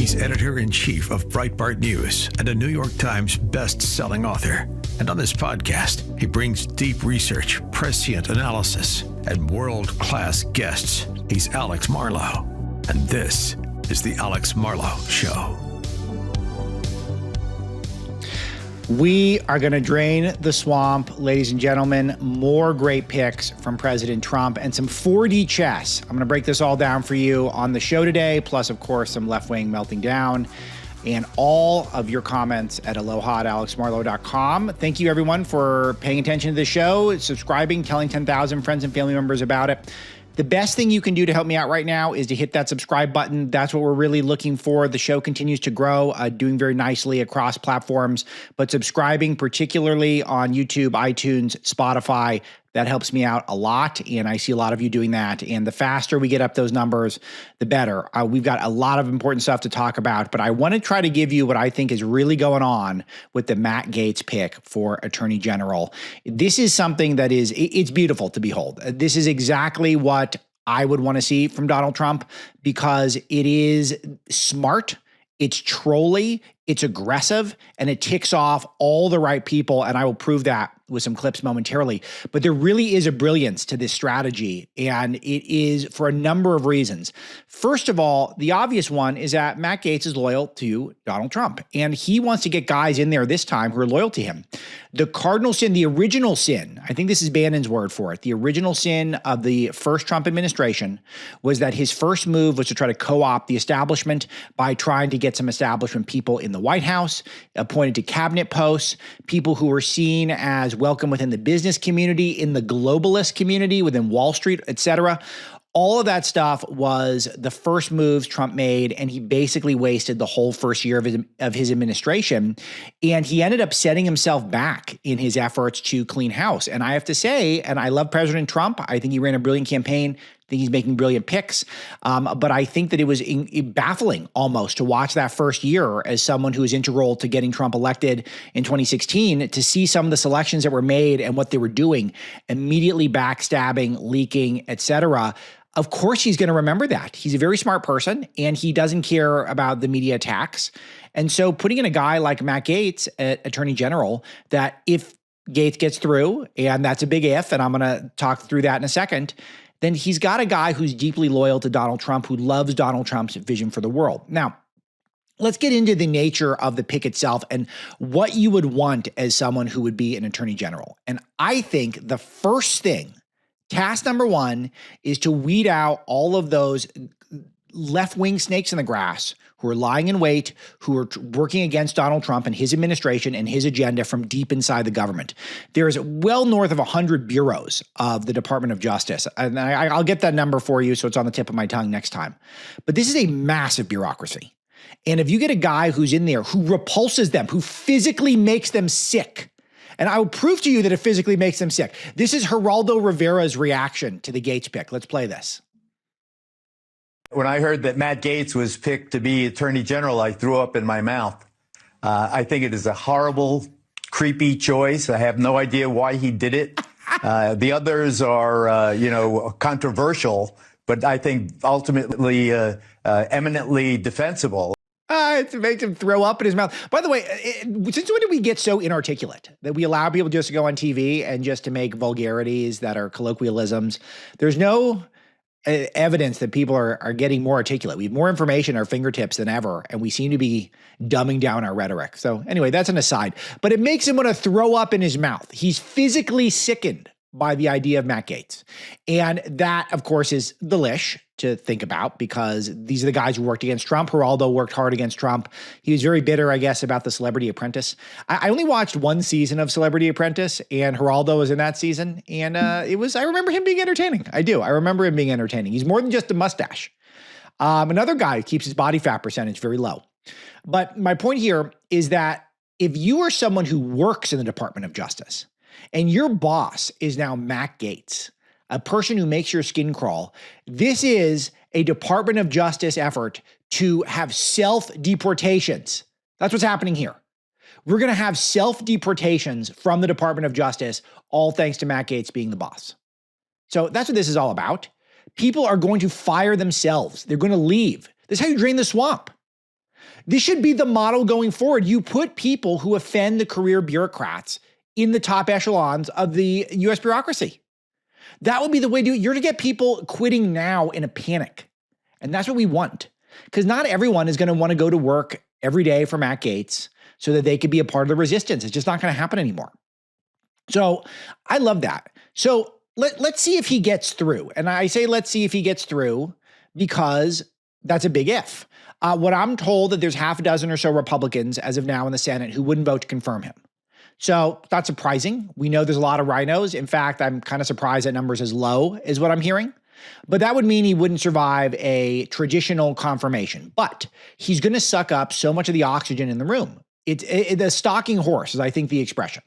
He's editor-in-chief of Breitbart News and a New York Times best-selling author. And on this podcast, he brings deep research, prescient analysis, and world-class guests. He's Alex Marlow, and this is The Alex Marlow Show. We are going to drain the swamp, ladies and gentlemen. More great picks from President Trump and some 4D chess. I'm going to break this all down for you on the show today, plus, of course, some left-wing melting down and all of your comments at aloha@alexmarlow.com. Thank you, everyone, for paying attention to the show, subscribing, telling 10,000 friends and family members about it. The best thing you can do to help me out right now is to hit that subscribe button. That's what we're really looking for. The show continues to grow, doing very nicely across platforms, but subscribing particularly on YouTube, iTunes, Spotify, that helps me out a lot, and I see a lot of you doing that. And the faster we get up those numbers, the better. We've got a lot of important stuff to talk about, but I want to try to give you what I think is really going on with the Matt Gaetz pick for Attorney General. This is something that is, it's beautiful to behold. This is exactly what I would want to see from Donald Trump, because it is smart, it's trolly, it's aggressive, and it ticks off all the right people, and I will prove that with some clips momentarily. But there really is a brilliance to this strategy, and it is for a number of reasons. First of all, the obvious one is that Matt Gaetz is loyal to Donald Trump, and he wants to get guys in there this time who are loyal to him. The cardinal sin, the original sin, I think this is Bannon's word for it, the original sin of the first Trump administration was that his first move was to try to co-opt the establishment by trying to get some establishment people in the White House, appointed to cabinet posts, people who were seen as welcome within the business community, in the globalist community, within Wall Street, et cetera. All of that stuff was the first moves Trump made, and he basically wasted the whole first year of his administration. And he ended up setting himself back in his efforts to clean house. And I have to say, and I love President Trump, I think he ran a brilliant campaign. I think he's making brilliant picks. But I think that it was baffling almost to watch that first year as someone who was integral to getting Trump elected in 2016, to see some of the selections that were made and what they were doing, immediately backstabbing, leaking, et cetera. Of course, he's going to remember that. He's a very smart person, and he doesn't care about the media attacks. And so putting in a guy like Matt Gaetz, Attorney General, that if Gaetz gets through, and that's a big if, and I'm going to talk through that in a second, then he's got a guy who's deeply loyal to Donald Trump, who loves Donald Trump's vision for the world. Now, let's get into the nature of the pick itself and what you would want as someone who would be an attorney general. And I think the first thing, task number one, is to weed out all of those left-wing snakes in the grass who are lying in wait, who are working against Donald Trump and his administration and his agenda from deep inside the government. There's well north of 100 bureaus of the Department of Justice. And I'll get that number for you so it's on the tip of my tongue next time. But this is a massive bureaucracy. And if you get a guy who's in there who repulses them, who physically makes them sick, and I will prove to you that it physically makes them sick. This is Geraldo Rivera's reaction to the Gaetz pick. Let's play this. When I heard that Matt Gaetz was picked to be Attorney General, I threw up in my mouth. I think it is a horrible, creepy choice. I have no idea why he did it. The others are, controversial, but I think ultimately eminently defensible. It makes him throw up in his mouth. By the way, since when did we get so inarticulate that we allow people just to go on TV and just to make vulgarities that are colloquialisms? There's no evidence that people are getting more articulate. We have more information at our fingertips than ever, and we seem to be dumbing down our rhetoric. So anyway, that's an aside. But it makes him want to throw up in his mouth. He's physically sickened by the idea of Matt Gaetz. And that, of course, is delish to think about, because these are the guys who worked against Trump. Geraldo worked hard against Trump. He was very bitter, I guess, about the Celebrity Apprentice. I only watched one season of Celebrity Apprentice, and Geraldo was in that season. And I remember him being entertaining. I do. I remember him being entertaining. He's more than just a mustache. Another guy who keeps his body fat percentage very low. But my point here is that if you are someone who works in the Department of Justice, and your boss is now Matt Gaetz, a person who makes your skin crawl, this is a Department of Justice effort to have self-deportations. That's what's happening here. We're going to have self-deportations from the Department of Justice, all thanks to Matt Gaetz being the boss. So that's what this is all about. People are going to fire themselves. They're going to leave. This is how you drain the swamp. This should be the model going forward. You put people who offend the career bureaucrats in the top echelons of the U.S. bureaucracy. That would be the way to do it. You're to get people quitting now in a panic. And that's what we want. Because not everyone is going to want to go to work every day for Matt Gaetz so that they could be a part of the resistance. It's just not going to happen anymore. So I love that. So let's see if he gets through. And I say let's see if he gets through because that's a big if. What I'm told that there's half a dozen or so Republicans as of now in the Senate who wouldn't vote to confirm him. So not surprising. We know there's a lot of rhinos. In fact, I'm kind of surprised that number's as low as what I'm hearing. But that would mean he wouldn't survive a traditional confirmation. But he's going to suck up so much of the oxygen in the room. It's the stalking horse is, I think, the expression.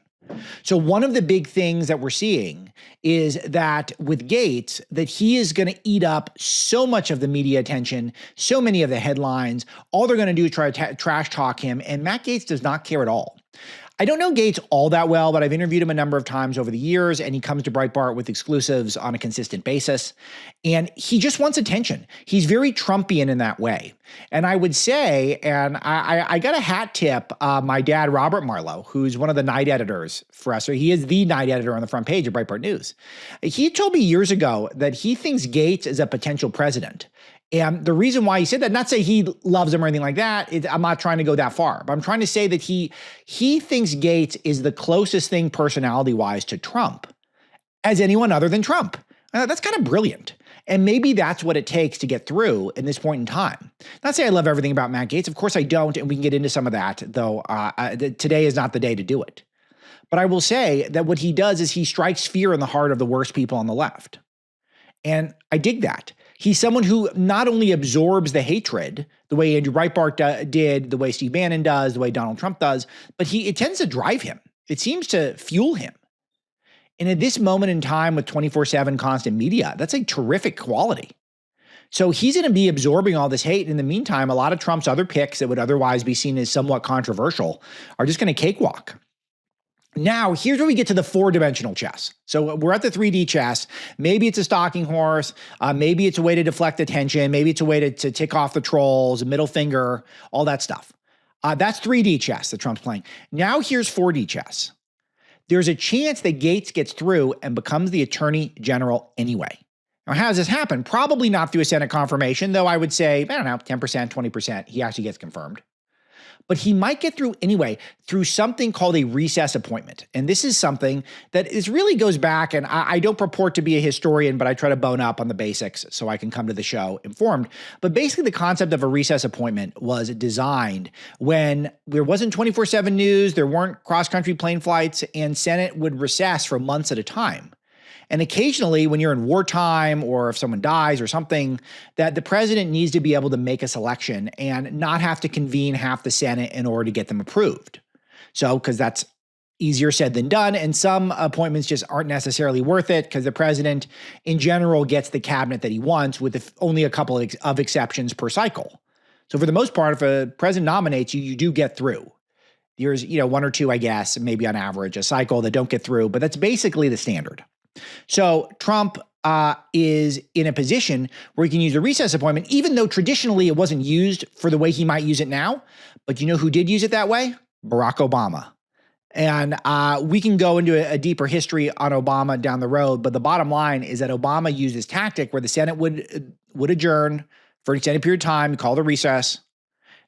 So one of the big things that we're seeing is that with Gaetz, that he is going to eat up so much of the media attention, so many of the headlines. All they're going to do is try to trash talk him. And Matt Gaetz does not care at all. I don't know Gaetz all that well, but I've interviewed him a number of times over the years, and he comes to Breitbart with exclusives on a consistent basis. And he just wants attention. He's very Trumpian in that way. And I would say, and I got a hat tip, my dad, Robert Marlow, who's one of the night editors for us, or he is the night editor on the front page of Breitbart News. He told me years ago that he thinks Gaetz is a potential president. And the reason why he said that, not say he loves him or anything like that, I'm not trying to go that far, but I'm trying to say that he thinks Gaetz is the closest thing personality-wise to Trump as anyone other than Trump. That's kind of brilliant. And maybe that's what it takes to get through in this point in time. Not say I love everything about Matt Gaetz. Of course I don't, and we can get into some of that, though today is not the day to do it. But I will say that what he does is he strikes fear in the heart of the worst people on the left. And I dig that. He's someone who not only absorbs the hatred, the way Andrew Breitbart did, the way Steve Bannon does, the way Donald Trump does, but it tends to drive him. It seems to fuel him. And at this moment in time with 24/7 constant media, that's a terrific quality. So he's going to be absorbing all this hate. In the meantime, a lot of Trump's other picks that would otherwise be seen as somewhat controversial are just going to cakewalk. Now, here's where we get to the four-dimensional chess. So we're at the 3D chess. Maybe it's a stalking horse. Maybe it's a way to deflect attention. Maybe it's a way to tick off the trolls, a middle finger, all that stuff. That's 3D chess that Trump's playing. Now here's 4D chess. There's a chance that Gaetz gets through and becomes the attorney general anyway. Now, how does this happen? Probably not through a Senate confirmation, though I would say, I don't know, 10%, 20%, he actually gets confirmed. But he might get through anyway through something called a recess appointment. And this is something that really goes back, and I don't purport to be a historian, but I try to bone up on the basics so I can come to the show informed. But basically the concept of a recess appointment was designed when there wasn't 24/7 news, there weren't cross-country plane flights, and Senate would recess for months at a time. And occasionally when you're in wartime or if someone dies or something, that the president needs to be able to make a selection and not have to convene half the Senate in order to get them approved. So, because that's easier said than done. And some appointments just aren't necessarily worth it because the president in general gets the cabinet that he wants with only a couple of exceptions per cycle. So for the most part, if a president nominates you, you do get through. There's, one or two, I guess, maybe on average, a cycle that don't get through, but that's basically the standard. So Trump is in a position where he can use a recess appointment, even though traditionally it wasn't used for the way he might use it now. But you know who did use it that way? Barack Obama. And we can go into a deeper history on Obama down the road. But the bottom line is that Obama used this tactic where the Senate would adjourn for an extended period of time, call the recess.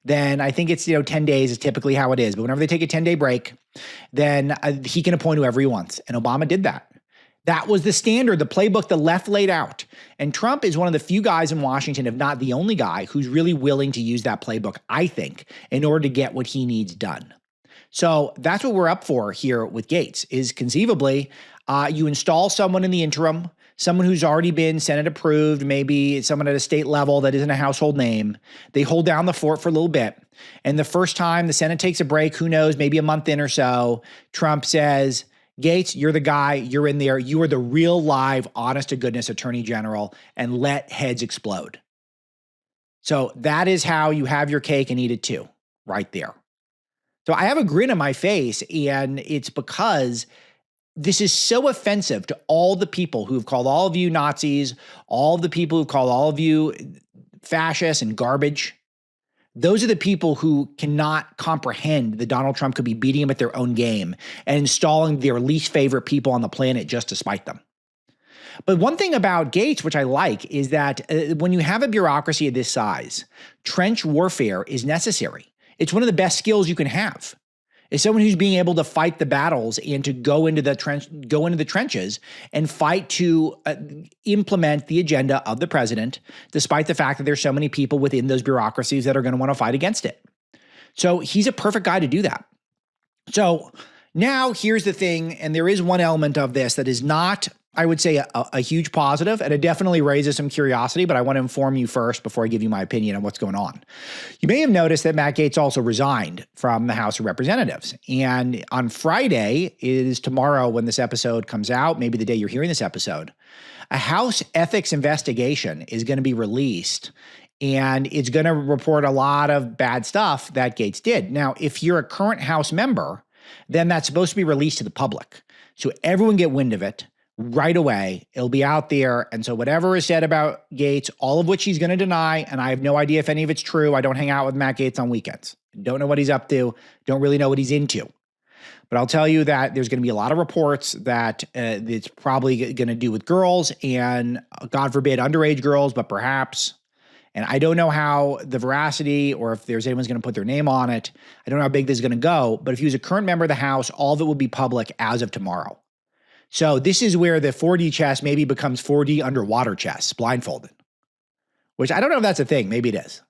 Then I think it's, 10 days is typically how it is. But whenever they take a 10-day break, then he can appoint whoever he wants. And Obama did that. That was the standard, the playbook the left laid out. And Trump is one of the few guys in Washington, if not the only guy, who's really willing to use that playbook, I think, in order to get what he needs done. So that's what we're up for here with Gaetz, is conceivably you install someone in the interim, someone who's already been Senate approved, maybe someone at a state level that isn't a household name. They hold down the fort for a little bit. And the first time the Senate takes a break, who knows, maybe a month in or so, Trump says, Gaetz, you're the guy, you're in there, you are the real live, honest to goodness attorney general, and let heads explode. So that is how you have your cake and eat it too, right there. So I have a grin on my face, and it's because this is so offensive to all the people who've called all of you Nazis, all the people who've called all of you fascists and garbage. Those are the people who cannot comprehend that Donald Trump could be beating them at their own game and installing their least favorite people on the planet just to spite them. But one thing about Gaetz, which I like, is that when you have a bureaucracy of this size, trench warfare is necessary. It's one of the best skills you can have. Is someone who's being able to fight the battles and to go into the trenches and fight to implement the agenda of the president, despite the fact that there's so many people within those bureaucracies that are going to want to fight against it. So he's a perfect guy to do that. So now here's the thing, and there is one element of this that is not, I would say, a huge positive, and it definitely raises some curiosity, but I want to inform you first before I give you my opinion on what's going on. You may have noticed that Matt Gaetz also resigned from the House of Representatives, and on Friday, it is tomorrow when this episode comes out, maybe the day you're hearing this episode, a House ethics investigation is going to be released, and it's going to report a lot of bad stuff that Gaetz did. Now, if you're a current House member, then that's supposed to be released to the public, so everyone get wind of it right away. It'll be out there. And so whatever is said about Gaetz, all of which he's going to deny, and I have no idea if any of it's true. I don't hang out with Matt Gaetz on weekends. Don't know what he's up to. Don't really know what he's into. But I'll tell you that there's going to be a lot of reports that it's probably going to do with girls and, God forbid, underage girls, but perhaps. And I don't know how the veracity or if there's anyone's going to put their name on it. I don't know how big this is going to go. But if he was a current member of the House, all of it will be public as of tomorrow. So this is where the 4D chess maybe becomes 4D underwater chess, blindfolded, which I don't know if that's a thing. Maybe it is.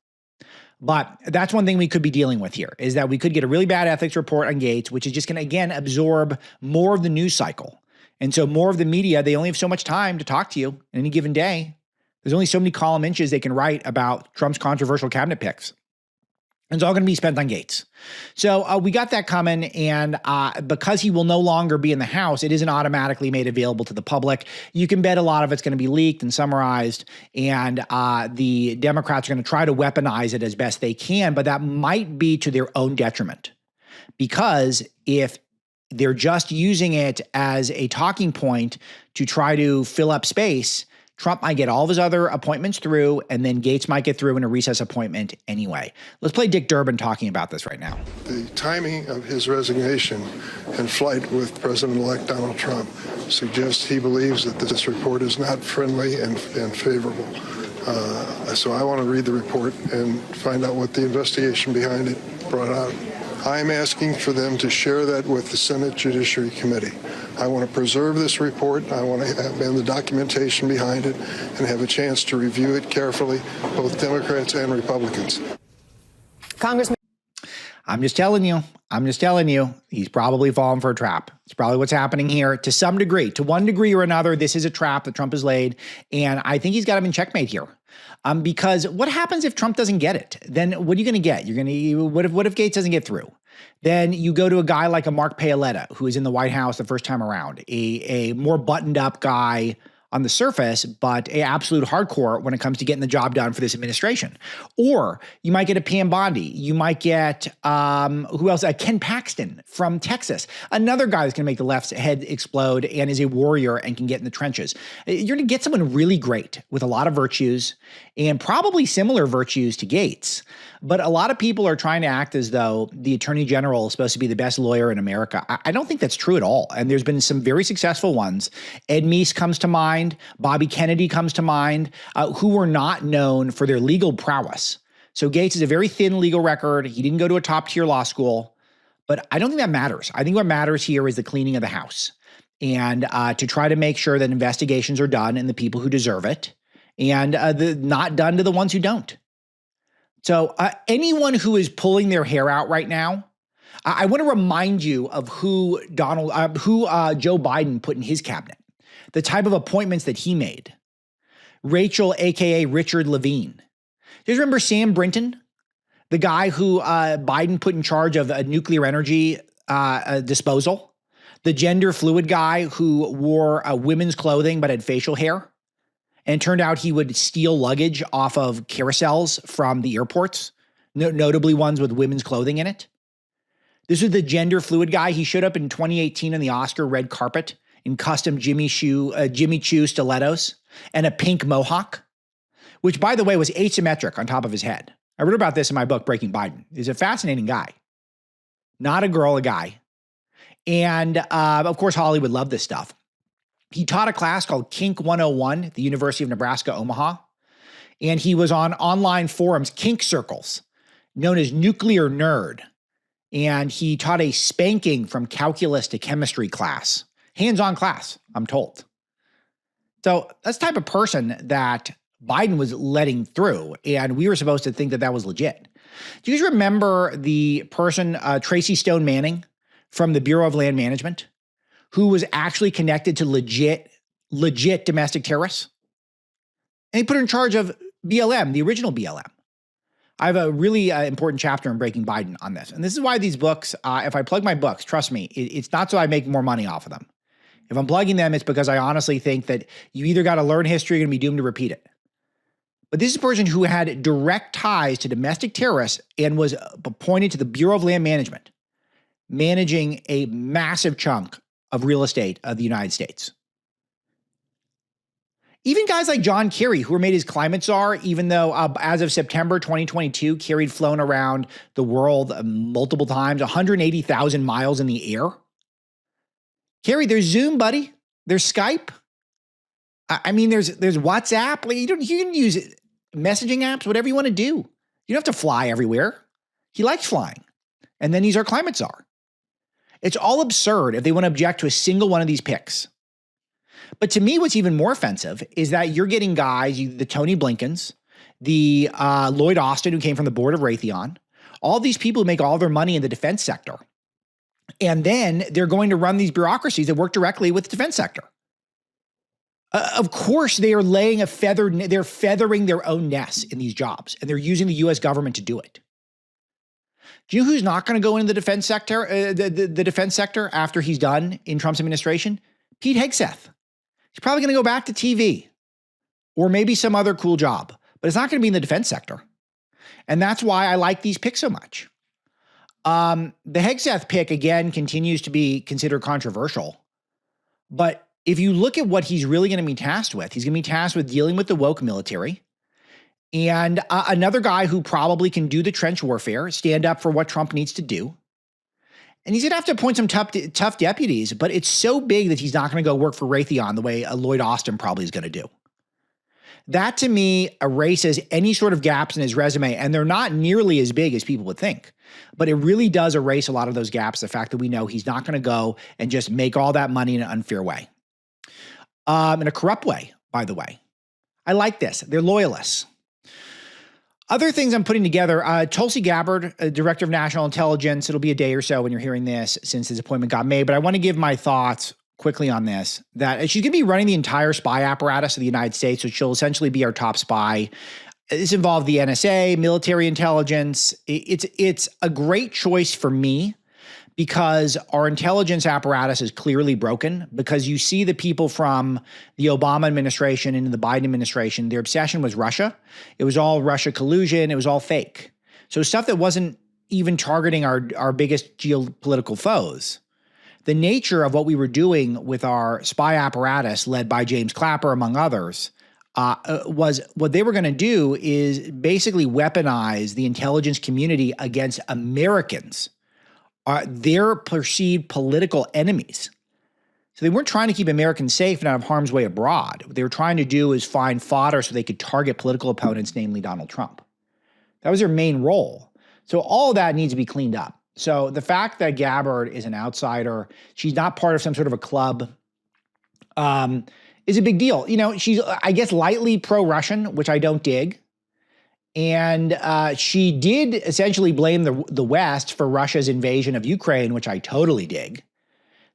But that's one thing we could be dealing with here, is that we could get a really bad ethics report on Gaetz, which is just going to, again, absorb more of the news cycle. And so more of the media, they only have so much time to talk to you in any given day. There's only so many column inches they can write about Trump's controversial cabinet picks. And it's all going to be spent on Gaetz. So we got that coming, and because he will no longer be in the House, it isn't automatically made available to the public. You can bet a lot of it's going to be leaked and summarized, and the Democrats are going to try to weaponize it as best they can, but that might be to their own detriment. Because if they're just using it as a talking point to try to fill up space, Trump might get all of his other appointments through, and then Gaetz might get through in a recess appointment anyway. Let's play Dick Durbin talking about this right now. The timing of his resignation and flight with President-elect Donald Trump suggests he believes that this report is not friendly and favorable. So I want to read the report and find out what the investigation behind it brought out. I'm asking for them to share that with the Senate Judiciary Committee. I want to preserve this report. I want to have the documentation behind it and have a chance to review it carefully, both Democrats and Republicans. Congressman. I'm just telling you, he's probably fallen for a trap. It's probably what's happening here to some degree. To one degree or another, this is a trap that Trump has laid, and I think he's got him in checkmate here. Because what happens if Trump doesn't get it? Then what are you going to get? What if Gaetz doesn't get through? Then you go to a guy like a Mark Paoletta, who is in the White House the first time around, a more buttoned up guy on the surface, but a absolute hardcore when it comes to getting the job done for this administration. Or you might get a Pam Bondi. You might get, who else? Ken Paxton from Texas. Another guy that's going to make the left's head explode and is a warrior and can get in the trenches. You're going to get someone really great with a lot of virtues and probably similar virtues to Gaetz. But a lot of people are trying to act as though the attorney general is supposed to be the best lawyer in America. I don't think that's true at all. And there's been some very successful ones. Ed Meese comes to mind. Bobby Kennedy comes to mind, who were not known for their legal prowess. So Gaetz is a very thin legal record. He didn't go to a top tier law school, but I don't think that matters. I think what matters here is the cleaning of the House and to try to make sure that investigations are done and the people who deserve it and not done to the ones who don't. So anyone who is pulling their hair out right now, I want to remind you of who Joe Biden put in his cabinet, the type of appointments that he made. Rachel, a.k.a. Richard Levine. Do you remember Sam Brinton, the guy who Biden put in charge of nuclear energy disposal? The gender fluid guy who wore women's clothing but had facial hair? And it turned out he would steal luggage off of carousels from the airports, notably ones with women's clothing in it. This was the gender fluid guy. He showed up in 2018 on the Oscar red carpet in custom Jimmy Choo stilettos and a pink mohawk, which, by the way, was asymmetric on top of his head. I wrote about this in my book, Breaking Biden. He's a fascinating guy. Not a girl, a guy. And of course, Hollywood loved this stuff. He taught a class called Kink 101 at the University of Nebraska, Omaha. And he was on online forums, kink circles, known as Nuclear Nerd. And he taught a spanking from calculus to chemistry class. Hands-on class, I'm told. So that's the type of person that Biden was letting through. And we were supposed to think that that was legit. Do you guys remember the person, Tracy Stone Manning from the Bureau of Land Management, who was actually connected to legit domestic terrorists? And he put her in charge of BLM, the original BLM. I have a really important chapter in Breaking Biden on this. And this is why these books, if I plug my books, trust me, it's not so I make more money off of them. If I'm plugging them, it's because I honestly think that you either got to learn history or you're going to be doomed to repeat it. But this is a person who had direct ties to domestic terrorists and was appointed to the Bureau of Land Management, managing a massive chunk of real estate of the United States. Even guys like John Kerry, who were made his climate czar, even though as of September 2022, Kerry'd flown around the world multiple times, 180,000 miles in the air. Kerry, there's Zoom, buddy. There's Skype. I mean, there's WhatsApp. Like, you can use messaging apps, whatever you want to do. You don't have to fly everywhere. He likes flying. And then he's our climate czar. It's all absurd if they want to object to a single one of these picks. But to me, what's even more offensive is that you're getting guys, the Tony Blinkens, the Lloyd Austin, who came from the board of Raytheon, all these people who make all their money in the defense sector. And then they're going to run these bureaucracies that work directly with the defense sector. Of course, they are they're feathering their own nests in these jobs, and they're using the U.S. government to do it. Do you know who's not going to go into the defense sector, the defense sector after he's done in Trump's administration? Pete Hegseth. He's probably going to go back to TV or maybe some other cool job, but it's not going to be in the defense sector. And that's why I like these picks so much. The Hegseth pick, again, continues to be considered controversial. But if you look at what he's really going to be tasked with, he's going to be tasked with dealing with the woke military and another guy who probably can do the trench warfare, stand up for what Trump needs to do. And he's going to have to appoint some tough deputies, but it's so big that he's not going to go work for Raytheon the way Lloyd Austin probably is going to do. That, to me, erases any sort of gaps in his resume, and they're not nearly as big as people would think. But it really does erase a lot of those gaps, the fact that we know he's not going to go and just make all that money in an unfair way. In a corrupt way, by the way. I like this. They're loyalists. Other things I'm putting together, Tulsi Gabbard, Director of National Intelligence. It'll be a day or so when you're hearing this since his appointment got made. But I want to give my thoughts quickly on this, that she's going to be running the entire spy apparatus of the United States. So she'll essentially be our top spy. This involved the NSA, military intelligence. It's a great choice for me because our intelligence apparatus is clearly broken, because you see the people from the Obama administration and the Biden administration, their obsession was Russia. It was all Russia collusion. It was all fake. So stuff that wasn't even targeting our biggest geopolitical foes. The nature of what we were doing with our spy apparatus led by James Clapper, among others, was what they were going to do is basically weaponize the intelligence community against Americans, their perceived political enemies. So they weren't trying to keep Americans safe and out of harm's way abroad. What they were trying to do is find fodder so they could target political opponents, namely Donald Trump. That was their main role. So all of that needs to be cleaned up. So the fact that Gabbard is an outsider, she's not part of some sort of a club, is a big deal. You know, she's, I guess, lightly pro-Russian, which I don't dig. And she did essentially blame the West for Russia's invasion of Ukraine, which I totally dig.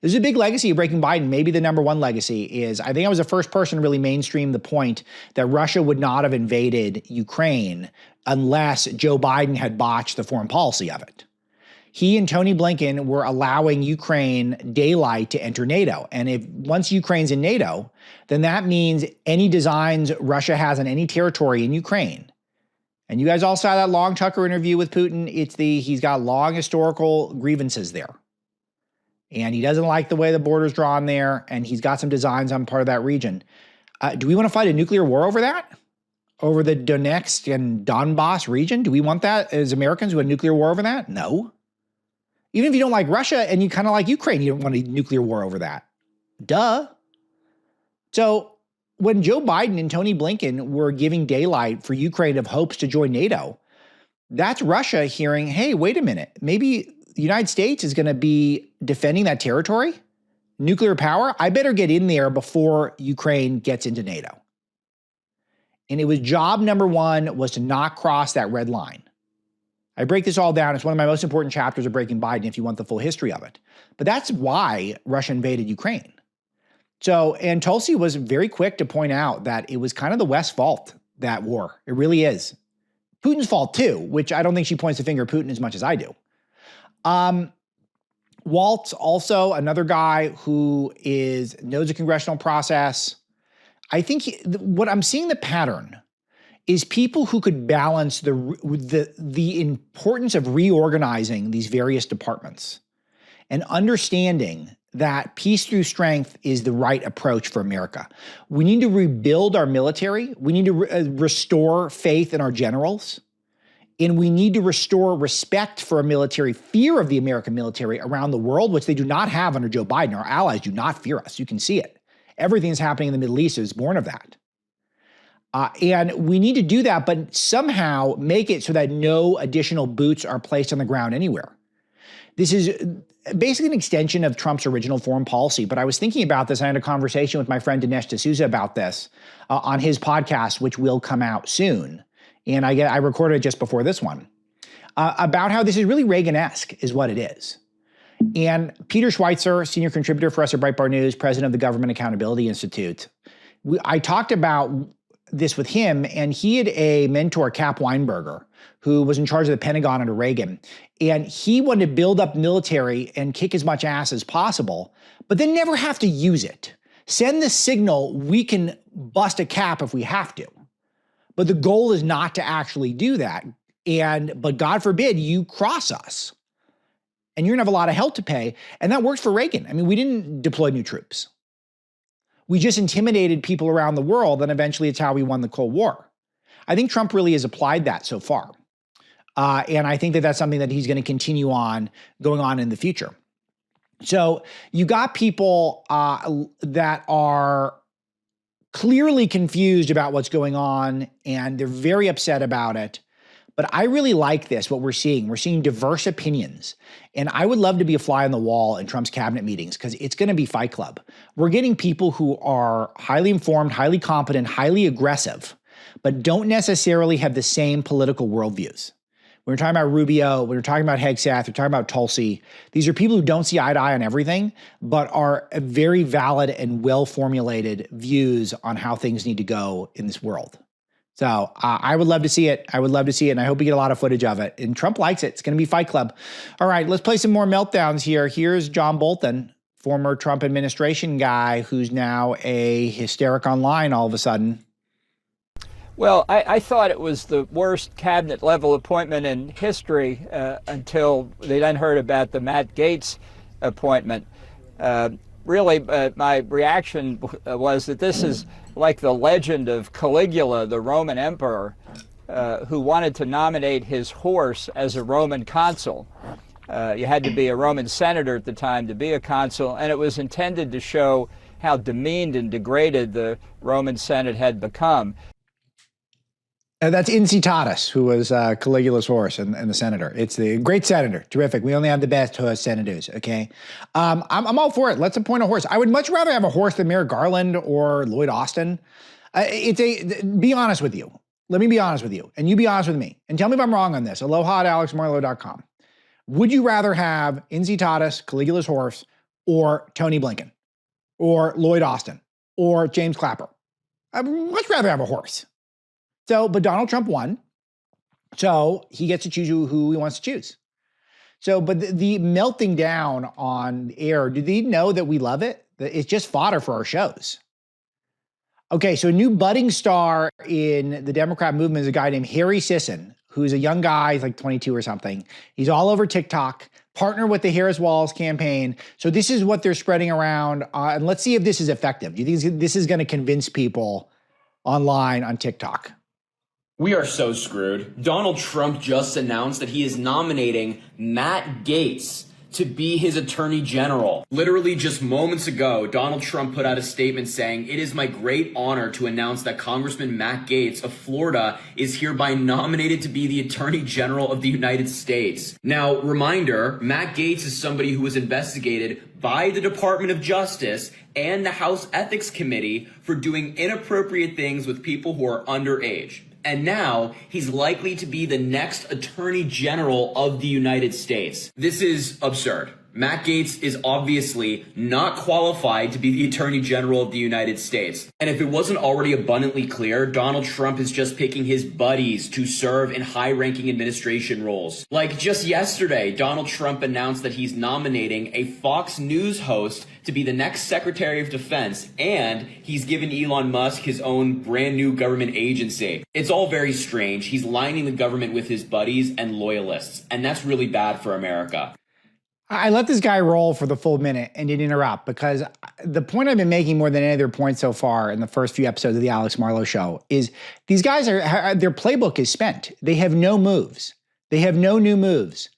There's a big legacy of Breaking Biden. Maybe the number one legacy is, I think I was the first person to really mainstream the point that Russia would not have invaded Ukraine unless Joe Biden had botched the foreign policy of it. He and Tony Blinken were allowing Ukraine daylight to enter NATO. And once Ukraine's in NATO, then that means any designs Russia has on any territory in Ukraine. And you guys all saw that long Tucker interview with Putin. He's got long historical grievances there. And he doesn't like the way the border's drawn there. And he's got some designs on part of that region. Do we want to fight a nuclear war over that? over the Donetsk and Donbass region? Do we want that as Americans who had a nuclear war over that? No. Even if you don't like Russia and you kind of like Ukraine, you don't want a nuclear war over that. Duh. So when Joe Biden and Tony Blinken were giving daylight for Ukraine of hopes to join NATO, that's Russia hearing, hey, wait a minute, maybe the United States is going to be defending that territory? Nuclear power? I better get in there before Ukraine gets into NATO. And it was job number one was to not cross that red line. I break this all down. It's one of my most important chapters of Breaking Biden if you want the full history of it. But that's why Russia invaded Ukraine. So, and Tulsi was very quick to point out that it was kind of the West's fault, that war. It really is. Putin's fault too, which I don't think she points the finger at Putin as much as I do. Waltz, also another guy who knows the congressional process. I think what I'm seeing the pattern is people who could balance the importance of reorganizing these various departments and understanding that peace through strength is the right approach for America. We need to rebuild our military. We need to restore faith in our generals. And we need to restore respect for a military, fear of the American military around the world, which they do not have under Joe Biden. Our allies do not fear us. You can see it. Everything that's happening in the Middle East is born of that. And we need to do that, but somehow make it so that no additional boots are placed on the ground anywhere. This is basically an extension of Trump's original foreign policy. But I was thinking about this. I had a conversation with my friend Dinesh D'Souza about this on his podcast, which will come out soon. And I recorded it just before this one, about how this is really Reagan-esque is what it is. And Peter Schweitzer, senior contributor for us at Breitbart News, president of the Government Accountability Institute, I talked about this with him, and he had a mentor, Cap Weinberger, who was in charge of the Pentagon under Reagan. And he wanted to build up military and kick as much ass as possible, but then never have to use it. Send the signal, we can bust a cap if we have to. But the goal is not to actually do that. But God forbid you cross us. And you're gonna have a lot of hell to pay. And that worked for Reagan. I mean, we didn't deploy new troops. We just intimidated people around the world, and eventually it's how we won the Cold War. I think Trump really has applied that so far. And I think that that's something that he's gonna continue on going on in the future. So you got people that are clearly confused about what's going on, and they're very upset about it. But I really like this, what we're seeing. We're seeing diverse opinions. And I would love to be a fly on the wall in Trump's cabinet meetings because it's going to be Fight Club. We're getting people who are highly informed, highly competent, highly aggressive, but don't necessarily have the same political worldviews. When we're talking about Rubio, when we're talking about Hegseth, we're talking about Tulsi, these are people who don't see eye to eye on everything, but are very valid and well-formulated views on how things need to go in this world. So I would love to see it. I would love to see it, and I hope we get a lot of footage of it. And Trump likes it. It's going to be Fight Club. All right, let's play some more meltdowns here. Here's John Bolton, former Trump administration guy who's now a hysteric online all of a sudden. Well, I thought it was the worst cabinet level appointment in history until they then heard about the Matt Gaetz appointment. Really, my reaction was that this is like the legend of Caligula, the Roman emperor, who wanted to nominate his horse as a Roman consul. You had to be a Roman senator at the time to be a consul, and it was intended to show how demeaned and degraded the Roman Senate had become. That's Incitatus, who was Caligula's horse and the senator. It's the great senator. Terrific. We only have the best senators, okay? I'm all for it. Let's appoint a horse. I would much rather have a horse than Merrick Garland or Lloyd Austin. Be honest with you. Let me be honest with you, and you be honest with me. And tell me if I'm wrong on this. aloha@alexmarlow.com. Would you rather have Incitatus, Caligula's horse, or Tony Blinken, or Lloyd Austin, or James Clapper? I'd much rather have a horse. So, but Donald Trump won, so he gets to choose who he wants to choose. So, but the melting down on air, do they know that we love it? It's just fodder for our shows. Okay, so a new budding star in the Democrat movement is a guy named Harry Sisson, who's a young guy, he's like 22 or something. He's all over TikTok, partner with the Harris Walls campaign. So this is what they're spreading around, and let's see if this is effective. Do you think this is going to convince people online on TikTok? We are so screwed. Donald Trump just announced that he is nominating Matt Gaetz to be his attorney general. Literally just moments ago, Donald Trump put out a statement saying, "It is my great honor to announce that Congressman Matt Gaetz of Florida is hereby nominated to be the attorney general of the United States." Now, reminder, Matt Gaetz is somebody who was investigated by the Department of Justice and the House Ethics Committee for doing inappropriate things with people who are underage. And now he's likely to be the next Attorney General of the United States. This is absurd. Matt Gaetz is obviously not qualified to be the Attorney General of the United States. And if it wasn't already abundantly clear, Donald Trump is just picking his buddies to serve in high-ranking administration roles. Like just yesterday, Donald Trump announced that he's nominating a Fox News host to be the next Secretary of Defense, and he's given Elon Musk his own brand new government agency. It's all very strange. He's lining the government with his buddies and loyalists, and that's really bad for America. I let this guy roll for the full minute and didn't interrupt because the point I've been making more than any other point so far in the first few episodes of the Alex Marlow Show is these guys their playbook is spent. They have no moves. They have no new moves.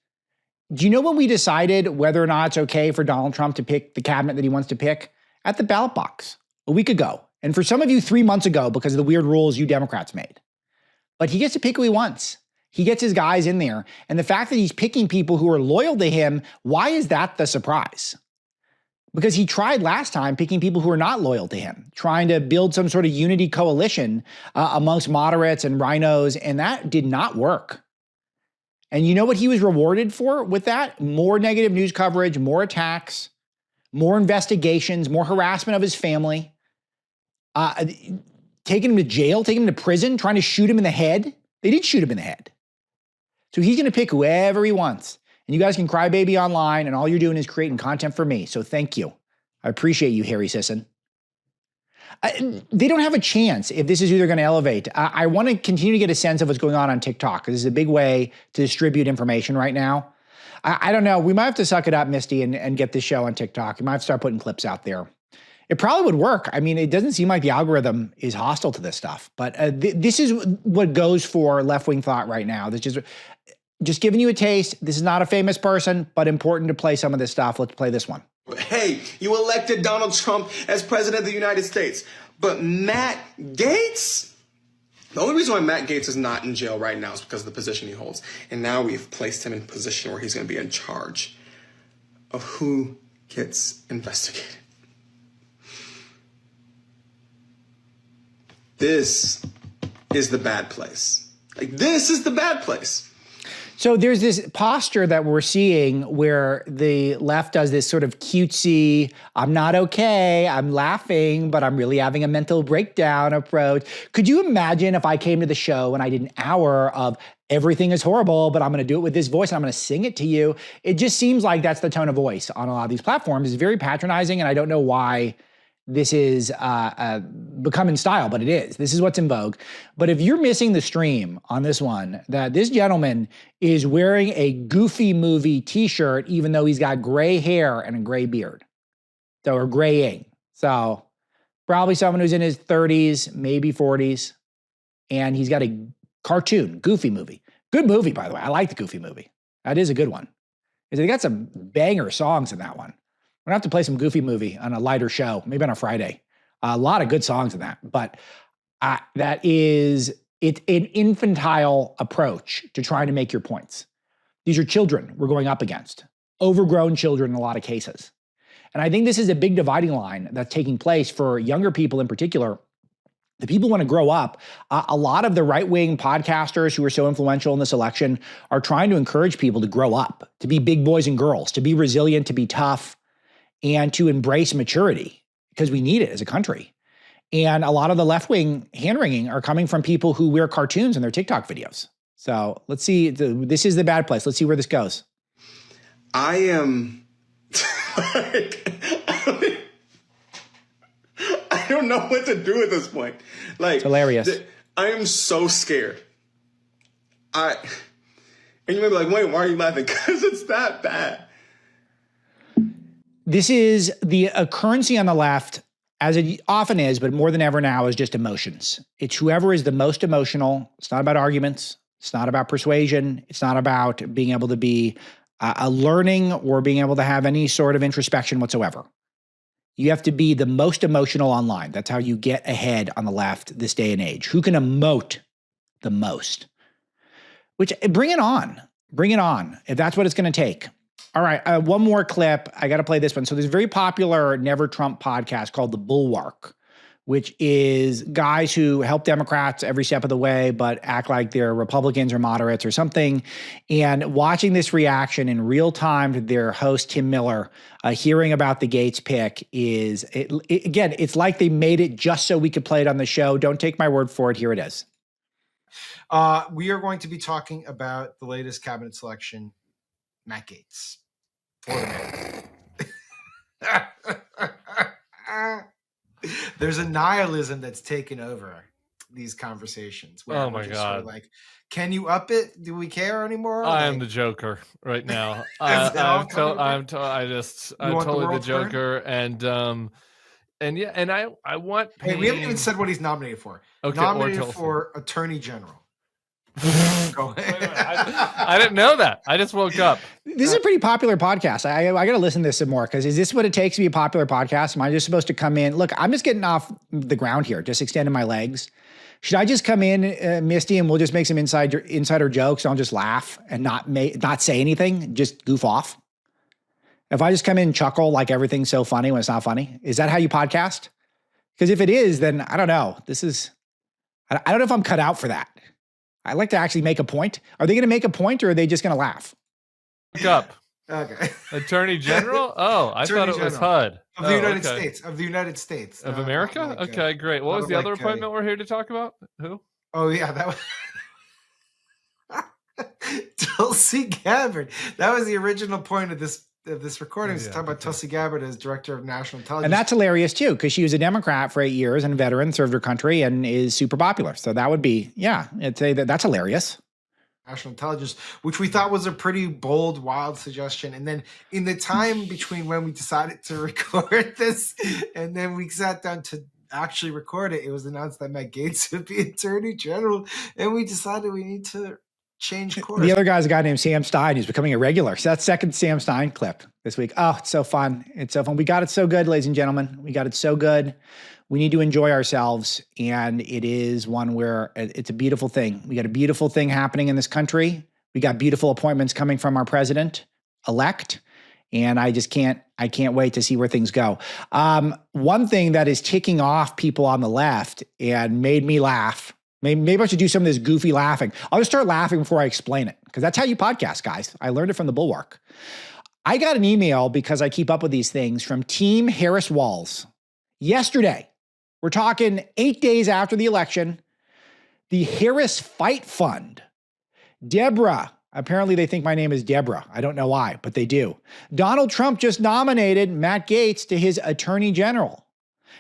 Do you know when we decided whether or not it's okay for Donald Trump to pick the cabinet that he wants to pick? At the ballot box a week ago. And for some of you 3 months ago because of the weird rules you Democrats made. But he gets to pick who he wants. He gets his guys in there. And the fact that he's picking people who are loyal to him, why is that the surprise? Because he tried last time picking people who are not loyal to him, trying to build some sort of unity coalition amongst moderates and rhinos, and that did not work. And you know what he was rewarded for with that? More negative news coverage, more attacks, more investigations, more harassment of his family, taking him to jail, taking him to prison, trying to shoot him in the head. They did shoot him in the head. So he's going to pick whoever he wants. And you guys can cry baby online, and all you're doing is creating content for me. So thank you. I appreciate you, Harry Sisson. They don't have a chance if this is who they're going to elevate. I want to continue to get a sense of what's going on TikTok, because this is a big way to distribute information right now. I don't know. We might have to suck it up, Misty, and get this show on TikTok. We might have to start putting clips out there. It probably would work. I mean, it doesn't seem like the algorithm is hostile to this stuff, but this is what goes for left-wing thought right now. This just giving you a taste. This is not a famous person, but important to play some of this stuff. Let's play this one. Hey, you elected Donald Trump as president of the United States, but Matt Gaetz? The only reason why Matt Gaetz is not in jail right now is because of the position he holds. And now we've placed him in a position where he's going to be in charge of who gets investigated. This is the bad place. Like, this is the bad place. So there's this posture that we're seeing where the left does this sort of cutesy, I'm not okay, I'm laughing, but I'm really having a mental breakdown approach. Could you imagine if I came to the show and I did an hour of everything is horrible, but I'm going to do it with this voice and I'm going to sing it to you? It just seems like that's the tone of voice on a lot of these platforms. It's very patronizing, and I don't know why this is become in style, but it is. This is what's in vogue. But if you're missing the stream on this one, that this gentleman is wearing a Goofy Movie t-shirt, even though he's got gray hair and a gray beard. So, or graying. So probably someone who's in his 30s, maybe 40s. And he's got a cartoon, Goofy Movie. Good movie, by the way. I like the Goofy Movie. That is a good one. They got some banger songs in that one. We're going to have to play some Goofy Movie on a lighter show, maybe on a Friday. A lot of good songs in that. But it's an infantile approach to trying to make your points. These are children we're going up against. Overgrown children in a lot of cases. And I think this is a big dividing line that's taking place for younger people in particular. The people who want to grow up. A lot of the right-wing podcasters who are so influential in this election are trying to encourage people to grow up, to be big boys and girls, to be resilient, to be tough, and to embrace maturity, because we need it as a country. And a lot of the left-wing hand-wringing are coming from people who wear cartoons in their TikTok videos. So let's see. This is the bad place. Let's see where this goes. I am like, I don't know what to do at this point. Like, it's hilarious. I am so scared. And you may be like, wait, why are you laughing? Because it's that bad. This is the currency on the left as it often is, but more than ever now, is just emotions. It's whoever is the most emotional. It's not about arguments. It's not about persuasion. It's not about being able to be a learning or being able to have any sort of introspection whatsoever. You have to be the most emotional online. That's how you get ahead on the left this day and age. Who can emote the most? Which, bring it on. Bring it on, if that's what it's going to take. All right, one more clip. I got to play this one. So there's a very popular Never Trump podcast called The Bulwark, which is guys who help Democrats every step of the way, but act like they're Republicans or moderates or something. And watching this reaction in real time to their host, Tim Miller, hearing about the Gaetz pick is, again, it's like they made it just so we could play it on the show. Don't take my word for it. Here it is. We are going to be talking about the latest cabinet selection, Matt Gaetz. There's a nihilism that's taken over these conversations. Oh my God. Sort of like, can you up it? Do we care anymore? I am the Joker right now. I'm totally the Joker. And yeah, and I want. Hey, we haven't even said what he's nominated for. Okay, nominated for Attorney General. Go ahead. I didn't know that. I just woke up. This is a pretty popular podcast. I got to listen to this some more, because is this what it takes to be a popular podcast? Am I just supposed to come in? Look, I'm just getting off the ground here, just extending my legs. Should I just come in, Misty, and we'll just make some insider jokes? I'll just laugh and not say anything, just goof off. If I just come in and chuckle like everything's so funny when it's not funny, is that how you podcast? Because if it is, then I don't know. I don't know if I'm cut out for that. I like to actually make a point. Are they going to make a point, or are they just going to laugh? Look up. Okay. Attorney General? Oh, I thought it was HUD. Of the United States. Of the United States. Of America? Okay, great. What was the other appointment we're here to talk about? Who? Oh, yeah, that was Tulsi Gabbard. That was the original point of this recording. Is to talk about Tulsi Gabbard as Director of National Intelligence. And that's hilarious, too, because she was a Democrat for 8 years and a veteran, served her country, and is super popular. So that would be, I'd say that's hilarious. National Intelligence, which we thought was a pretty bold, wild suggestion. And then in the time between when we decided to record this and then we sat down to actually record it, it was announced that Matt Gaetz would be Attorney General. And we decided we need to change course. The other guy's a guy named Sam Stein who's becoming a regular. So that's second Sam Stein clip this week. Oh, it's so fun. It's so fun. We got it so good, ladies and gentlemen. We got it so good. We need to enjoy ourselves. And it is one where it's a beautiful thing. We got a beautiful thing happening in this country. We got beautiful appointments coming from our president-elect. And I can't wait to see where things go. One thing that is ticking off people on the left and made me laugh. Maybe I should do some of this goofy laughing. I'll just start laughing before I explain it, because that's how you podcast, guys. I learned it from the Bulwark. I got an email, because I keep up with these things, from Team Harris Walls. Yesterday, we're talking 8 days after the election, the Harris Fight Fund. Deborah, apparently they think my name is Deborah. I don't know why, but they do. Donald Trump just nominated Matt Gaetz to his Attorney General.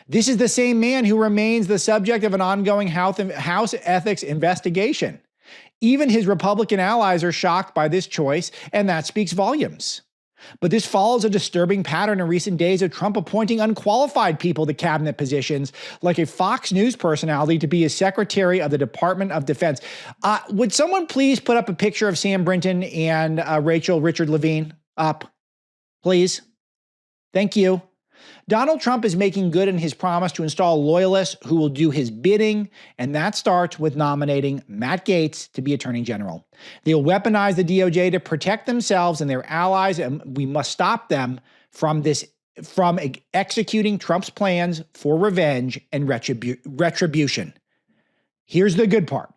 This is the same man who remains the subject of an ongoing House ethics investigation. Even his Republican allies are shocked by this choice, and that speaks volumes. But this follows a disturbing pattern in recent days of Trump appointing unqualified people to cabinet positions, like a Fox News personality to be a Secretary of the Department of Defense. Would someone please put up a picture of Sam Brinton and Rachel Richard Levine up, please? Thank you. Donald Trump is making good on his promise to install loyalists who will do his bidding, and that starts with nominating Matt Gaetz to be Attorney General. They'll weaponize the DOJ to protect themselves and their allies, and we must stop them from executing Trump's plans for revenge and retribution. Here's the good part.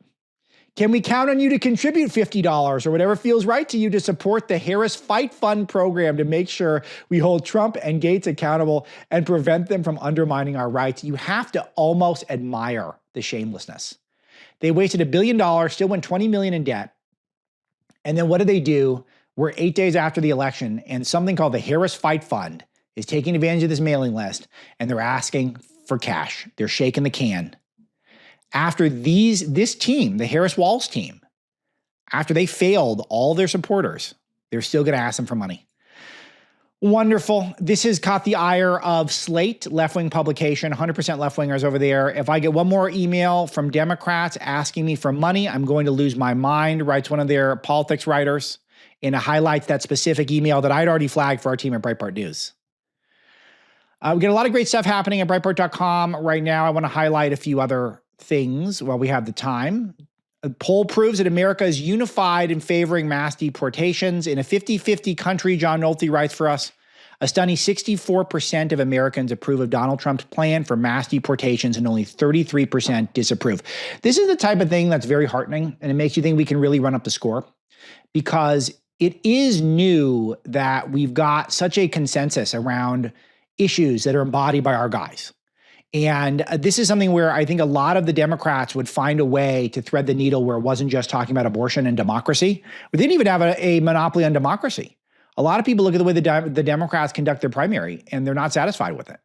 Can we count on you to contribute $50 or whatever feels right to you to support the Harris Fight Fund program to make sure we hold Trump and Gaetz accountable and prevent them from undermining our rights? You have to almost admire the shamelessness. They wasted $1 billion, still went $20 million in debt. And then what do? We're 8 days after the election, and something called the Harris Fight Fund is taking advantage of this mailing list, and they're asking for cash. They're shaking the can. After this team, the Harris Walls team, after they failed all their supporters, they're still going to ask them for money. Wonderful. This has caught the ire of Slate, left-wing publication, 100% left-wingers over there. If I get one more email from Democrats asking me for money, I'm going to lose my mind, writes one of their politics writers, and it highlights that specific email that I'd already flagged for our team at Breitbart News. We get a lot of great stuff happening at Breitbart.com right now. I want to highlight a few other things while we have the time. A poll proves that America is unified in favoring mass deportations. In a 50-50 country, John Nolte writes for us, a stunning 64% of Americans approve of Donald Trump's plan for mass deportations and only 33% disapprove. This is the type of thing that's very heartening, and it makes you think we can really run up the score, because it is new that we've got such a consensus around issues that are embodied by our guys. And this is something where I think a lot of the Democrats would find a way to thread the needle where it wasn't just talking about abortion and democracy. We didn't even have a monopoly on democracy. A lot of people look at the way the Democrats conduct their primary, and they're not satisfied with it.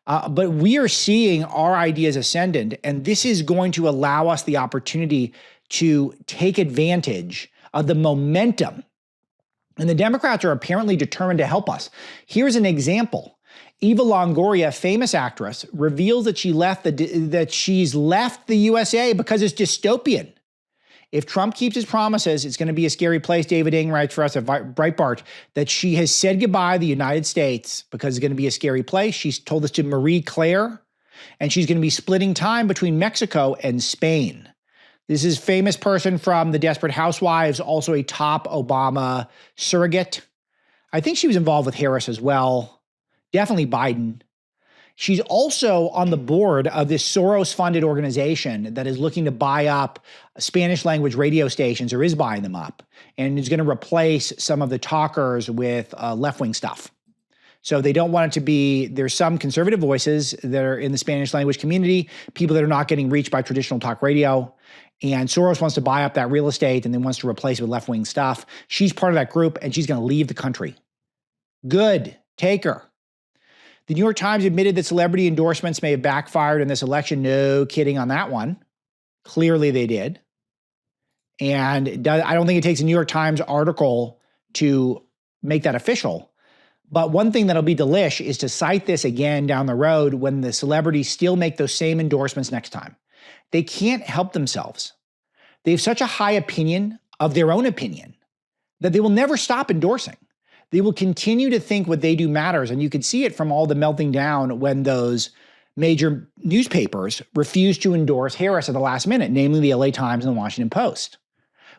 But we are seeing our ideas ascendant, and this is going to allow us the opportunity to take advantage of the momentum. And the Democrats are apparently determined to help us. Here's an example. Eva Longoria, famous actress, reveals that she's left the USA because it's dystopian. If Trump keeps his promises, it's going to be a scary place. David Ng writes for us at Breitbart that she has said goodbye to the United States because it's going to be a scary place. She's told this to Marie Claire, and she's going to be splitting time between Mexico and Spain. This is a famous person from the Desperate Housewives, also a top Obama surrogate. I think she was involved with Harris as well. Definitely Biden. She's also on the board of this Soros-funded organization that is looking to buy up Spanish language radio stations, or is buying them up, and is going to replace some of the talkers with left-wing stuff. So they don't want it to be, there's some conservative voices that are in the Spanish language community, people that are not getting reached by traditional talk radio. And Soros wants to buy up that real estate and then wants to replace it with left-wing stuff. She's part of that group, and she's going to leave the country. Good. Take her. The New York Times admitted that celebrity endorsements may have backfired in this election. No kidding on that one. Clearly they did. And I don't think it takes a New York Times article to make that official. But one thing that'll be delish is to cite this again down the road when the celebrities still make those same endorsements next time. They can't help themselves. They have such a high opinion of their own opinion that they will never stop endorsing. They will continue to think what they do matters. And you can see it from all the melting down when those major newspapers refused to endorse Harris at the last minute, namely the LA Times and the Washington Post.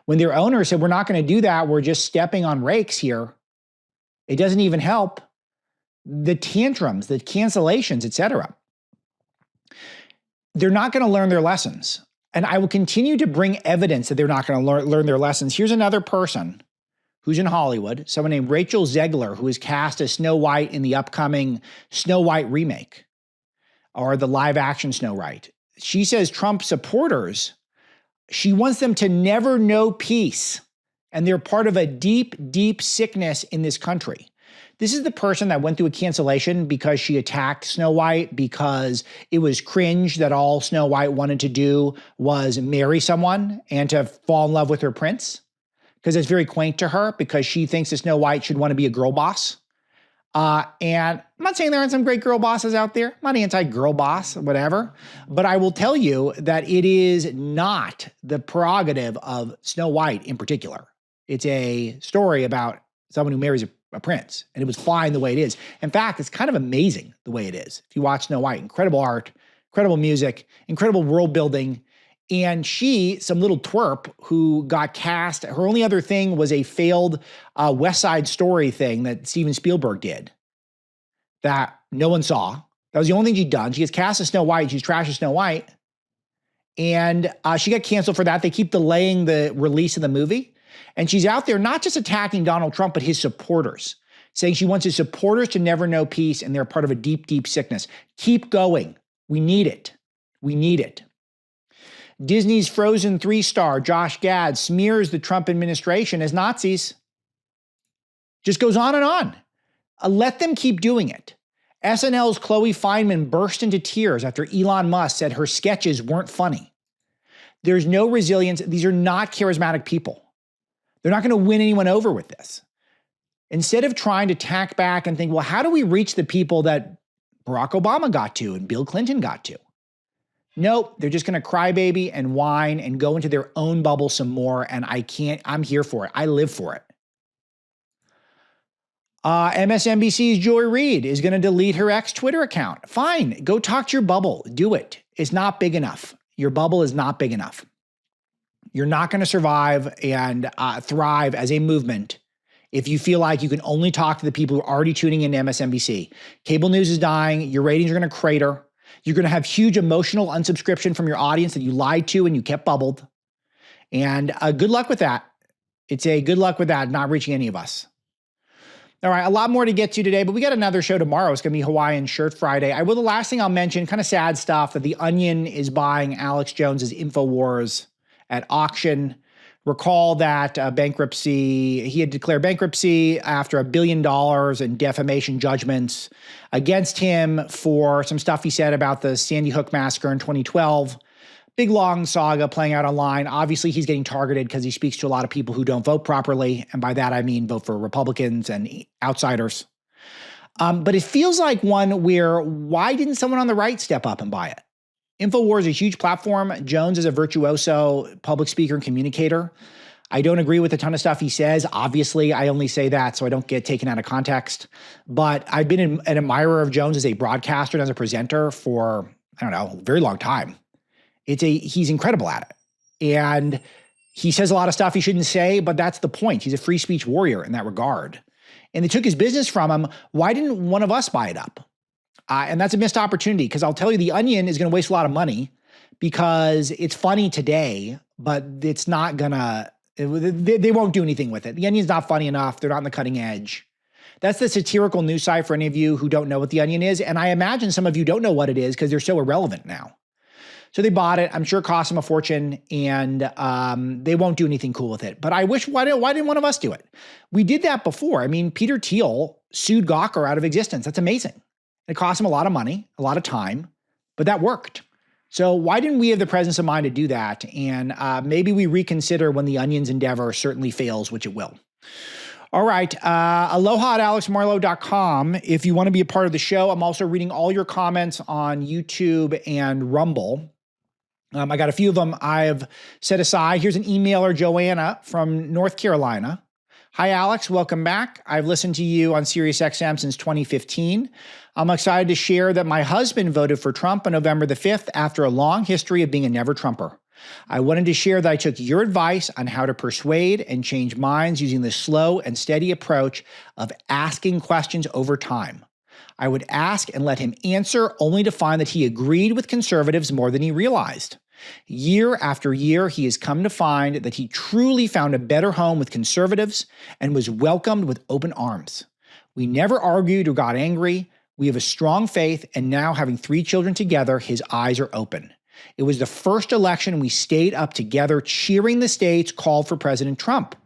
When their owner said, we're not going to do that, we're just stepping on rakes here, it doesn't even help. The tantrums, the cancellations, etc. They're not going to learn their lessons. And I will continue to bring evidence that they're not going to learn their lessons. Here's another person who's in Hollywood, someone named Rachel Zegler, who is cast as Snow White in the upcoming Snow White remake, or the live action Snow White. She says Trump supporters, she wants them to never know peace, and they're part of a deep, deep sickness in this country. This is the person that went through a cancellation because she attacked Snow White, because it was cringe that all Snow White wanted to do was marry someone and to fall in love with her prince. Because it's very quaint to her, because she thinks that Snow White should want to be a girl boss. And I'm not saying there aren't some great girl bosses out there. I'm not anti-girl boss, whatever. But I will tell you that it is not the prerogative of Snow White in particular. It's a story about someone who marries a prince, and it was fine the way it is. In fact, it's kind of amazing the way it is. If you watch Snow White, incredible art, incredible music, incredible world building. And she, some little twerp who got cast, her only other thing was a failed West Side Story thing that Steven Spielberg did that no one saw. That was the only thing she'd done. She gets cast as Snow White. She's trash as Snow White. And she got canceled for that. They keep delaying the release of the movie. And she's out there not just attacking Donald Trump, but his supporters, saying she wants his supporters to never know peace, and they're part of a deep, deep sickness. Keep going. We need it. We need it. Disney's Frozen 3 star Josh Gad smears the Trump administration as Nazis. Just goes on and on. Let them keep doing it. SNL's Chloe Fineman burst into tears after Elon Musk said her sketches weren't funny. There's no resilience. These are not charismatic people. They're not going to win anyone over with this. Instead of trying to tack back and think, well, how do we reach the people that Barack Obama got to and Bill Clinton got to? Nope, they're just going to crybaby and whine and go into their own bubble some more. And I'm here for it. I live for it. MSNBC's Joy Reid is going to delete her ex-Twitter account. Fine, go talk to your bubble. Do it. It's not big enough. Your bubble is not big enough. You're not going to survive and thrive as a movement if you feel like you can only talk to the people who are already tuning into MSNBC. Cable news is dying. Your ratings are going to crater. You're going to have huge emotional unsubscription from your audience that you lied to and you kept bubbled. And good luck with that. It's a good luck with that, not reaching any of us. All right, a lot more to get to today, but we got another show tomorrow. It's going to be Hawaiian Shirt Friday. The last thing I'll mention, kind of sad stuff, that The Onion is buying Alex Jones's InfoWars at auction. Recall that he had declared bankruptcy after $1 billion in defamation judgments against him for some stuff he said about the Sandy Hook massacre in 2012. Big, long saga playing out online. Obviously, he's getting targeted because he speaks to a lot of people who don't vote properly. And by that, I mean vote for Republicans and outsiders. But it feels like one where, why didn't someone on the right step up and buy it? InfoWars is a huge platform. Jones is a virtuoso public speaker and communicator. I don't agree with a ton of stuff he says. Obviously, I only say that so I don't get taken out of context. But I've been an admirer of Jones as a broadcaster and as a presenter for, a very long time. He's incredible at it. And he says a lot of stuff he shouldn't say, but that's the point. He's a free speech warrior in that regard. And they took his business from him. Why didn't one of us buy it up? And that's a missed opportunity, because I'll tell you, The Onion is going to waste a lot of money because it's funny today, but it's not going to, they won't do anything with it. The Onion's not funny enough. They're not on the cutting edge. That's the satirical news site for any of you who don't know what The Onion is. And I imagine some of you don't know what it is because they're so irrelevant now. So they bought it. I'm sure it cost them a fortune, and they won't do anything cool with it. But I wish, why didn't one of us do it? We did that before. I mean, Peter Thiel sued Gawker out of existence. That's amazing. It cost him a lot of money, a lot of time, but that worked. So why didn't we have the presence of mind to do that? And maybe we reconsider when The Onion's endeavor certainly fails, which it will. All right. Aloha at alexmarlow.com. If you want to be a part of the show, I'm also reading all your comments on YouTube and Rumble. I got a few of them I've set aside. Here's an emailer, Joanna from North Carolina. Hi, Alex. Welcome back. I've listened to you on SiriusXM since 2015. I'm excited to share that my husband voted for Trump on November the 5th after a long history of being a never Trumper. I wanted to share that I took your advice on how to persuade and change minds using the slow and steady approach of asking questions over time. I would ask and let him answer, only to find that he agreed with conservatives more than he realized. Year after year, he has come to find that he truly found a better home with conservatives and was welcomed with open arms. We never argued or got angry. We have a strong faith, and now, having 3 children together, his eyes are open. It was the first election we stayed up together cheering the states called for President Trump.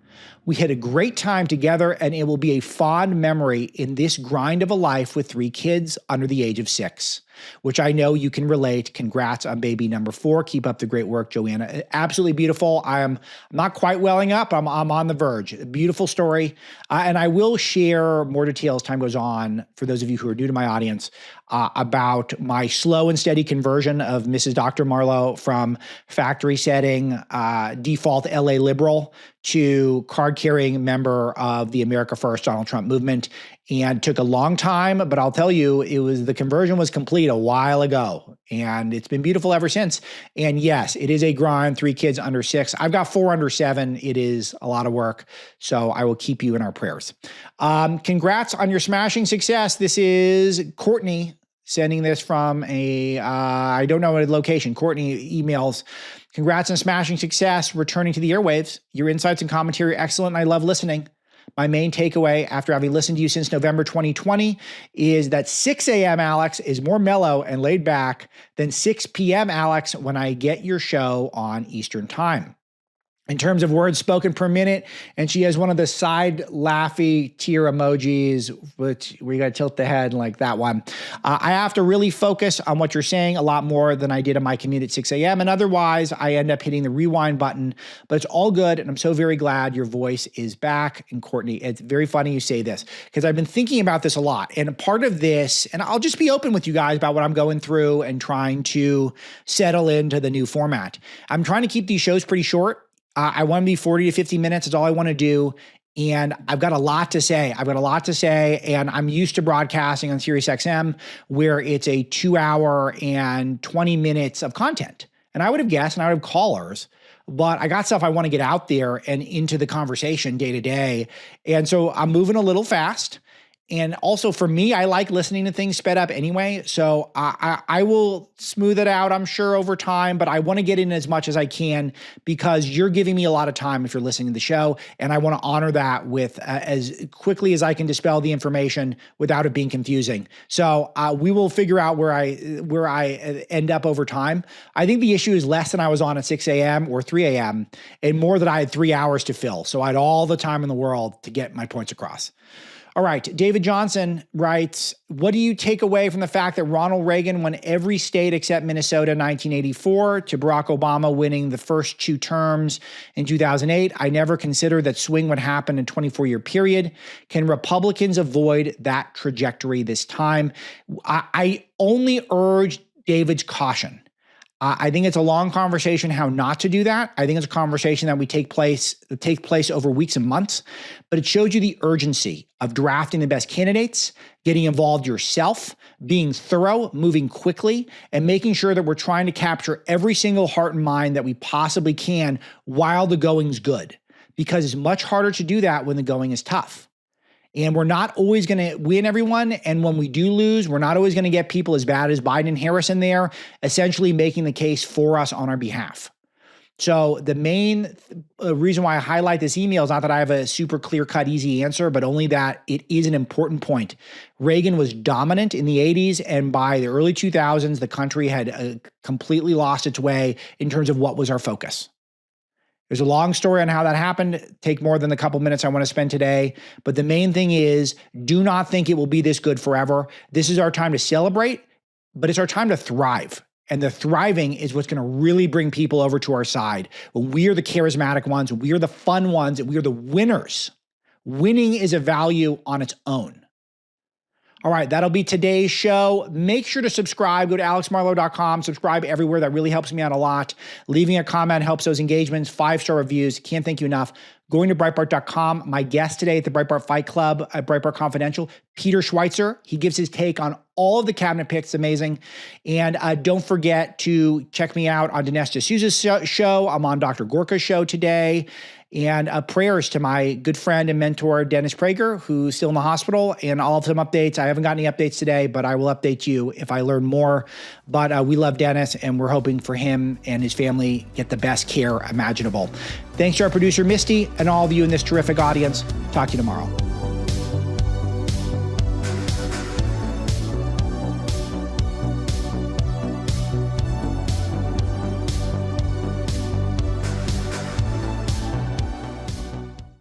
We had a great time together, and it will be a fond memory in this grind of a life with 3 kids under the age of 6, which I know you can relate. Congrats on baby number 4. Keep up the great work, Joanna. Absolutely beautiful. I'm not quite welling up. I'm on the verge. A beautiful story. And I will share more details as time goes on for those of you who are new to my audience about my slow and steady conversion of Mrs. Dr. Marlow from factory setting, default LA liberal to card-carrying member of the America First Donald Trump movement. And took a long time, but I'll tell you, the conversion was complete a while ago, and it's been beautiful ever since. And yes, it is a grind. 3 kids under 6. I've got 4 under 7. It is a lot of work, so I will keep you in our prayers. Congrats on your smashing success. This is Courtney sending this from I don't know what location. Courtney emails, congrats on smashing success, returning to the airwaves. Your insights and commentary are excellent, and I love listening. My main takeaway after having listened to you since November 2020 is that 6 a.m. Alex is more mellow and laid back than 6 p.m. Alex when I get your show on Eastern Time. in terms of words spoken per minute. And she has one of the side laughy tear emojis, which we got to tilt the head like that one. I have to really focus on what you're saying a lot more than I did on my commute at 6 a.m. And otherwise, I end up hitting the rewind button. But it's all good. And I'm so very glad your voice is back. And Courtney, it's very funny you say this, because I've been thinking about this a lot. And part of this, and I'll just be open with you guys about what I'm going through and trying to settle into the new format. I'm trying to keep these shows pretty short. I want to be 40 to 50 minutes. It's all I want to do. And I've got a lot to say. And I'm used to broadcasting on SiriusXM where it's a 2 hour and 20 minutes of content. And I would have guessed, and I would have callers, but I got stuff I want to get out there and into the conversation day to day. And so I'm moving a little fast. And also for me, I like listening to things sped up anyway. So I will smooth it out, I'm sure, over time, but I want to get in as much as I can because you're giving me a lot of time if you're listening to the show. And I want to honor that with as quickly as I can dispel the information without it being confusing. So we will figure out where I end up over time. I think the issue is less than I was on at 6 a.m. or 3 a.m. and more that I had 3 hours to fill. So I had all the time in the world to get my points across. All right. David Johnson writes, what do you take away from the fact that Ronald Reagan won every state except Minnesota in 1984 to Barack Obama winning the first 2 terms in 2008? I never considered that swing would happen in a 24-year period. Can Republicans avoid that trajectory this time? I only urge David's caution. I think it's a long conversation how not to do that. I think it's a conversation that take place over weeks and months, but it shows you the urgency of drafting the best candidates, getting involved yourself, being thorough, moving quickly, and making sure that we're trying to capture every single heart and mind that we possibly can while the going's good, because it's much harder to do that when the going is tough. And we're not always going to win everyone. And when we do lose, we're not always going to get people as bad as Biden and Harris in there, essentially making the case for us on our behalf. So the main reason why I highlight this email is not that I have a super clear-cut, easy answer, but only that it is an important point. Reagan was dominant in the 80s, and by the early 2000s, the country had completely lost its way in terms of what was our focus. There's a long story on how that happened. Take more than the couple minutes I want to spend today. But the main thing is, do not think it will be this good forever. This is our time to celebrate, but it's our time to thrive. And the thriving is what's going to really bring people over to our side. When we are the charismatic ones, when we are the fun ones, and we are the winners. Winning is a value on its own. All right, that'll be today's show. Make sure to subscribe. Go to alexmarlow.com. Subscribe everywhere. That really helps me out a lot. Leaving a comment helps those engagements. 5-star reviews. Can't thank you enough. Going to Breitbart.com. My guest today at the Breitbart Fight Club at Breitbart Confidential, Peter Schweitzer. He gives his take on all of the cabinet picks. Amazing. And don't forget to check me out on Dinesh D'Souza's show. I'm on Dr. Gorka's show today. And prayers to my good friend and mentor, Dennis Prager, who's still in the hospital, and all of some updates. I haven't got any updates today, but I will update you if I learn more. But we love Dennis, and we're hoping for him and his family get the best care imaginable. Thanks to our producer, Misty, and all of you in this terrific audience. Talk to you tomorrow.